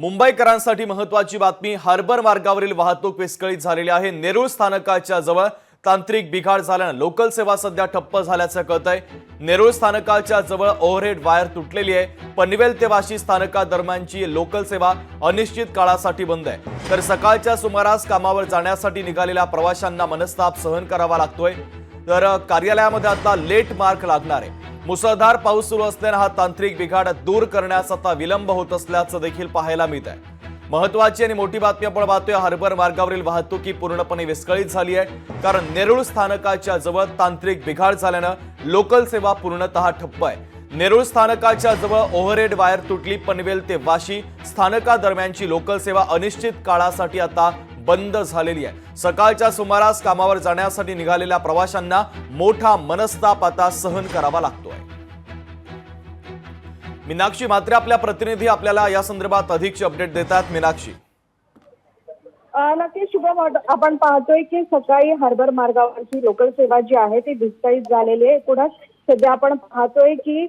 मुंबईकरांसाठी महत्त्वाची बातमी। हार्बर मार्गावरील वाहतूक विस्कळीत झालेली आहे। नेरूळ स्थानकाच्या जवळ तांत्रिक बिघाड झाल्याने लोकल सेवा सध्या ठप्प झाल्याचं कळतंय। नेरूळ स्थानकाच्या जवळ ओव्हरहेड वायर तुटलेली आहे। पनवेल ते वाशी स्थानकादरम्यानची लोकल सेवा अनिश्चित काळासाठी बंद आहे। तर सकाळच्या सुमारास कामावर जाण्यासाठी निघालेल्या प्रवाशांना मनस्ताप सहन करावा लागतोय। तर कार्यालयामध्ये आता लेट मार्क लागणार आहे। मुसळधार पाऊस सुरू असल्याने हा तांत्रिक बिघाड दूर करण्यास आता विलंब होत असल्याचं देखील पाहायला मिळत आहे। महत्त्वाची आणि मोठी बातमी आपण पाहतोय। हार्बर मार्गावरील वाहतूक पूर्णपणे विस्कळीत झाली आहे, कारण नेरूळ स्थानकाच्या जवळ तांत्रिक बिघाड झाल्याने लोकल सेवा पूर्णतः ठप्प आहे। नेरूळ स्थानकाच्या जवळ ओव्हरहेड वायर तुटली। पनवेल ते वाशी स्थानकादरम्यानची लोकल सेवा अनिश्चित काळासाठी आता बंद झालेली आहे। सकाळच्या सुमारास कामावर जाण्यासाठी निघालेल्या प्रवाशांना मोठा मनस्ताप आता सहन करावा लागतोय। मीनाक्षी मात्रे आपल्या प्रतिनिधी आपल्याला या संदर्भात अधिकची अपडेट देतात। मीनाक्षी, नक्कीच शुभम, आपण पाहतोय की सकाळी हार्बर मार्गावरची लोकल सेवा जी आहे ती विस्कळीत झालेली आहे। एकूणच सध्या आपण पाहतोय की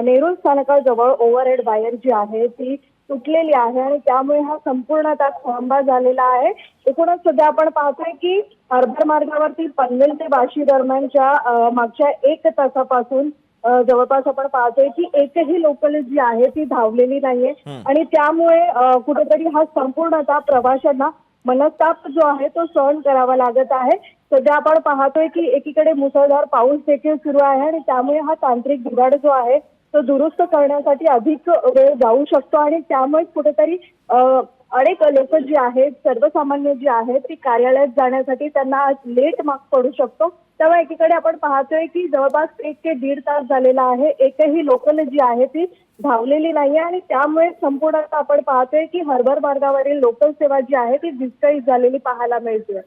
नेरूळ स्थानकाजवळ ओव्हरहेड वायर जी आहे ती तुटलेली आहे आणि त्यामुळे हा संपूर्ण तास खोळंबा झालेला आहे। एकूणच सध्या आपण पाहतोय की हार्बर मार्गावरती पनवेल ते वाशी दरम्यानच्या मागच्या 1 तासापासून जवळपास आपण पाहतोय की एकही लोकल जी आहे ती धावलेली नाहीये आणि त्यामुळे कुठेतरी हा संपूर्णतः प्रवाशांना मनस्ताप जो आहे तो सहन करावा लागत आहे। सध्या आपण पाहतोय की एकीकडे मुसळधार पाऊस देखील सुरू आहे आणि त्यामुळे हा तांत्रिक बिघाड जो आहे तो दुरुस्त करण्यासाठी अधिक वेळ जाऊ शकतो आणि त्यामुळे कुठेतरी अनेक लोक जी आहेत, सर्वसामान्य जी आहेत ती कार्यालयात जाण्यासाठी त्यांना आज लेट मार्क पडू शकतो। त्यामुळे एकीकडे आपण पाहतोय की जवळपास 1 ते 1.5 तास झालेला आहे, एकही लोकल जी आहे ती धावलेली नाहीये आणि त्यामुळे संपूर्ण आपण पाहतोय की हार्बर मार्गावरील लोकल सेवा जी आहे ती विस्कळीत झालेली पाहायला मिळते।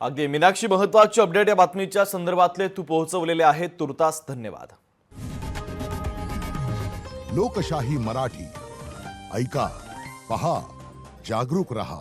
अगदी मीनाक्षी, महत्त्वाची अपडेट या बातमीच्या संदर्भातले तू पोहोचवलेले आहेत, तुर्तास धन्यवाद। लोकशाही मराठी ऐका, पहा, जागरूक रहा।